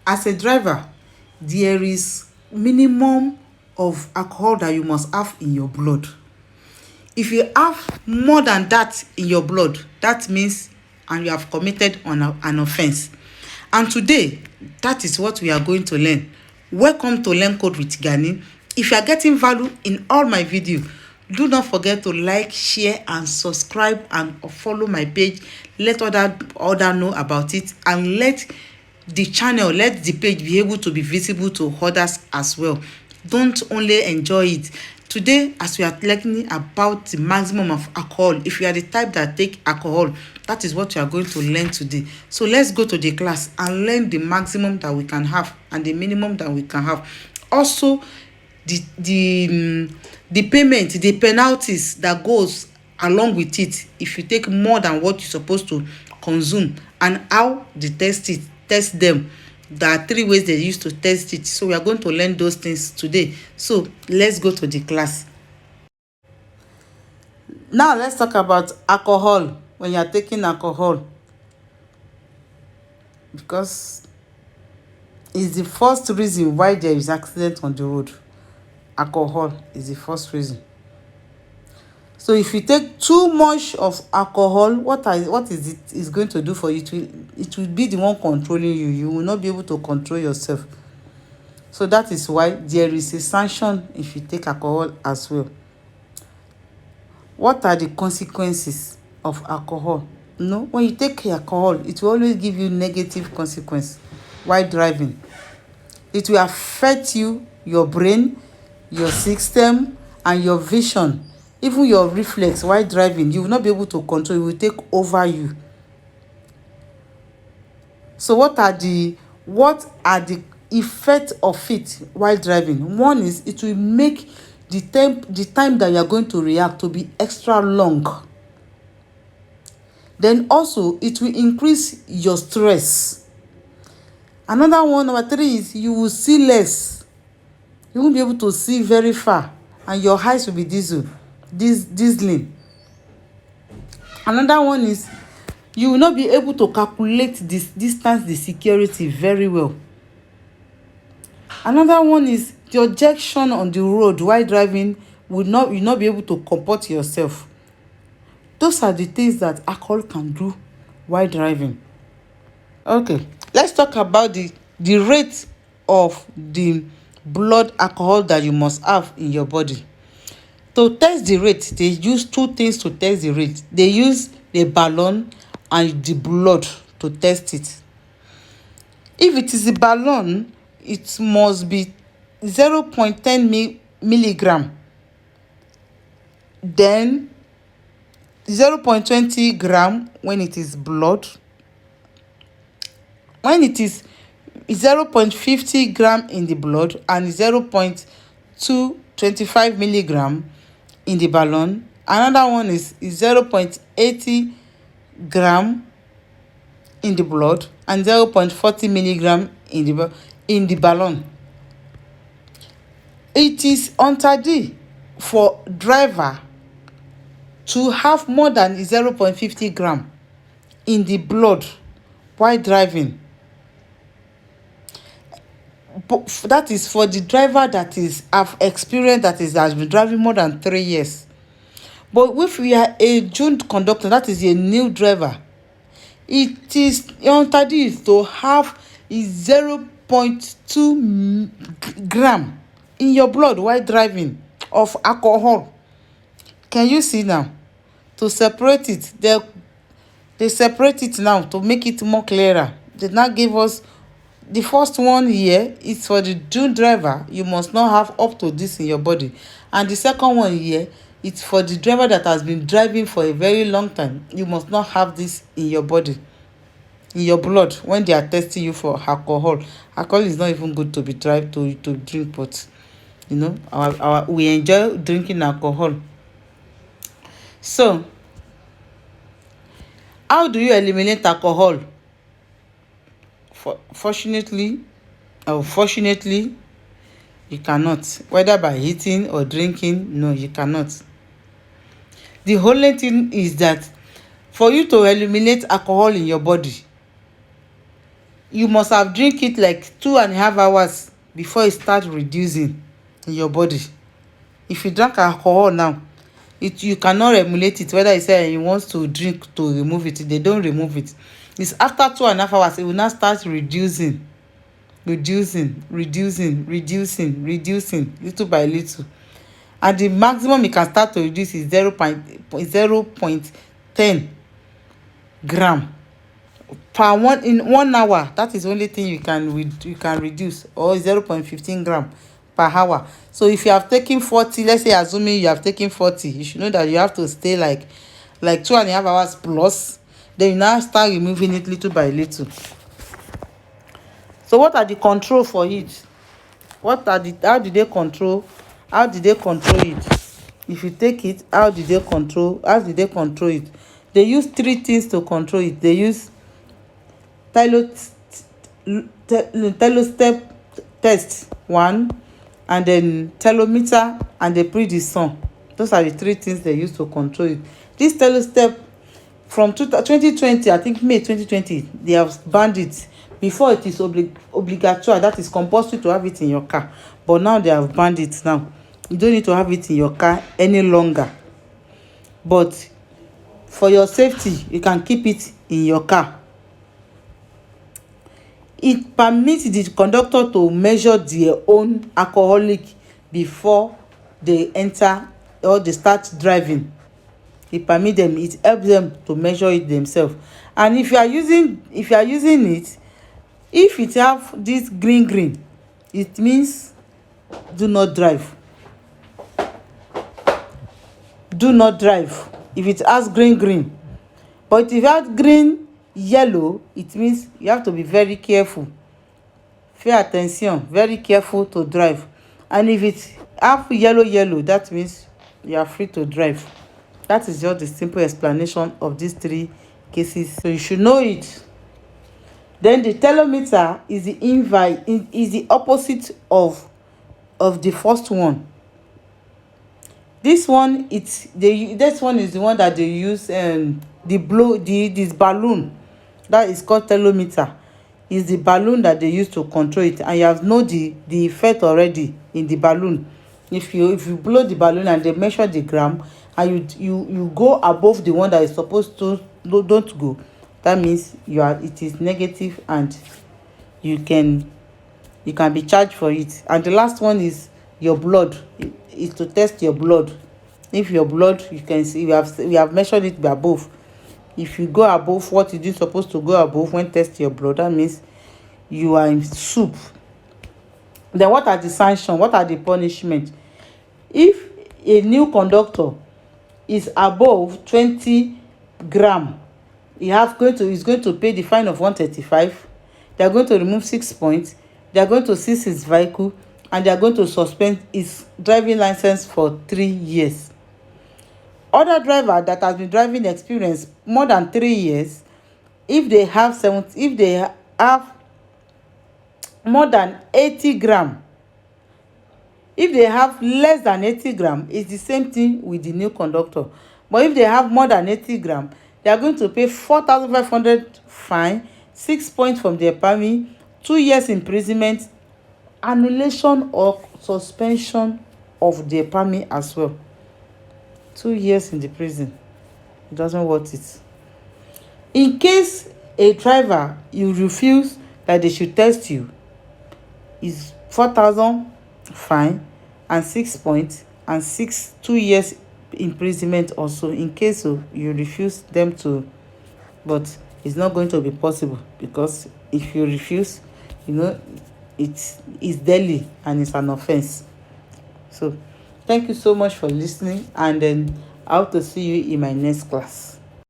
as a driver, there is minimum of alcohol that you must have in your blood. If you have more than that in your blood, that means and you have committed an offense. And today, that is what we are going to learn. Welcome to Learn Code with Ganny. If you are getting value in all my videos, do not forget to like, share, and subscribe, and follow my page. Let other know about it, and let the page be able to be visible to others as well. Don't only enjoy it. Today, as we are learning about the maximum of alcohol, if you are the type that take alcohol, that is what you are going to learn today. So let's go to the class and learn the maximum that we can have and the minimum that we can have. Also, the payment, the penalties that goes along with it if you take more than what you're supposed to consume, and how they test them. There are 3 ways they use to test it. So we are going to learn those things today. So let's go to the class. Now let's talk about alcohol. When you are taking alcohol, because it's the first reason why there is accident on the road. Alcohol is the first reason. So if you take too much of alcohol, what is it is going to do for you? It will be the one controlling you. You will not be able to control yourself. So that is why there is a sanction if you take alcohol as well. What are the consequences of alcohol? When you take alcohol, it will always give you negative consequence while driving. It will affect you, your brain, your system, and your vision. Even your reflex while driving, you will not be able to control. It will take over you. So what are the effects of it while driving? One is it will make the time that you are going to react to be extra long. Then also it will increase your stress. Another one, number 3, is you will see less. You won't be able to see very far, and your eyes will be dazzling. Another one is you will not be able to calculate this distance, the security very well. Another one is your ejection on the road while driving will not be able to comport yourself. Those are the things that alcohol can do while driving. Okay, let's talk about the rate of the blood alcohol that you must have in your body. To test the rate, they use 2 things to test the rate. They use the ballon and the blood to test it. If it is a ballon, it must be 0.10 milligram. Then 0.20 gram when it is blood. When it is 0.50 gram in the blood and 0.225 milligram in the ballon. Another one is 0.80 gram in the blood and 0.40 milligram in the ballon. It is untidy for driver to have more than 0.50 gram in the blood while driving. But that is for the driver that have experience, has been driving more than 3 years. But if we are a June conductor, that is a new driver, it is untidy to have 0.2 gram in your blood while driving of alcohol. Can you see now? To separate it, they separate it now to make it more clearer. They now give us the first one here is for the June driver. You must not have up to this in your body. And the second one here, it's for the driver that has been driving for a very long time. You must not have this in your body, in your blood, when they are testing you for alcohol. Alcohol is not even good to drink, but we enjoy drinking alcohol. So how do you eliminate alcohol? Fortunately or fortunately, you cannot. Whether by eating or drinking, no, you cannot. The only thing is that for you to eliminate alcohol in your body, you must have drink it like 2.5 hours before it start reducing in your body. If you drink alcohol now, you cannot emulate it, whether you say you want to drink to remove it, they don't remove it. It's after 2.5 hours it will now start reducing, little by little, and the maximum it can start to reduce is 0.10 gram per in 1 hour. That is the only thing you can reduce, or 0.15 gram per hour. So if you have taken 40, let's say assuming you have taken 40, you should know that you have to stay like 2.5 hours plus. Then you now start removing it little by little. So what are the control for it? How did they control it? If you take it, how did they control it? They use 3 things to control it. They use telostep test 1, and then telometer, and the predison. Those are the 3 things they use to control it. This telostep, from 2020, I think May 2020, they have banned it. Before, it is obligatory, that is compulsory to have it in your car, but now they have banned it. Now you don't need to have it in your car any longer, but for your safety you can keep it in your car. It permits the conductor to measure their own alcoholic before they enter or they start driving. It helps them to measure it themselves. And if you are using it, if it have this green, it means do not drive. If it has green, but if it has green yellow, it means you have to be very careful. Pay attention, very careful to drive. And if it have yellow, that means you are free to drive. That is just the simple explanation of these 3 cases, so you should know it. Then the telometer is the opposite of the first one. This one is the one that they use, this balloon that is called telometer is the balloon that they use to control it, and you have know the effect already in the balloon. If you blow the balloon and they measure the gram, and you go above the one that is supposed to don't go, that means it is negative, and you can be charged for it. And the last one is your blood. Is to test your blood. If your blood, you can see we have measured it above. If you go above what you supposed to go above when test your blood, that means you are in soup. Then what are the sanctions? What are the punishment? If a new conductor is above 20 gram, is going to pay the fine of 135. They are going to remove 6 points. They are going to seize his vehicle, and they are going to suspend his driving license for 3 years. Other driver that has been driving experience more than 3 years, if they have more than 80 gram, if they have less than 80 gram, it's the same thing with the new conductor. But if they have more than 80 gram, they are going to pay 4,500 fine, 6 points from their permit, 2 years imprisonment, annulation or suspension of their permit as well. 2 years in the prison. It doesn't worth it. In case a driver, you refuse that they should test you, is 4,000 fine and 6 points and 2 years imprisonment also, in case you refuse them to. But it's not going to be possible, because if you refuse, it's deadly and it's an offense. So thank you so much for listening, and then I hope to see you in my next class.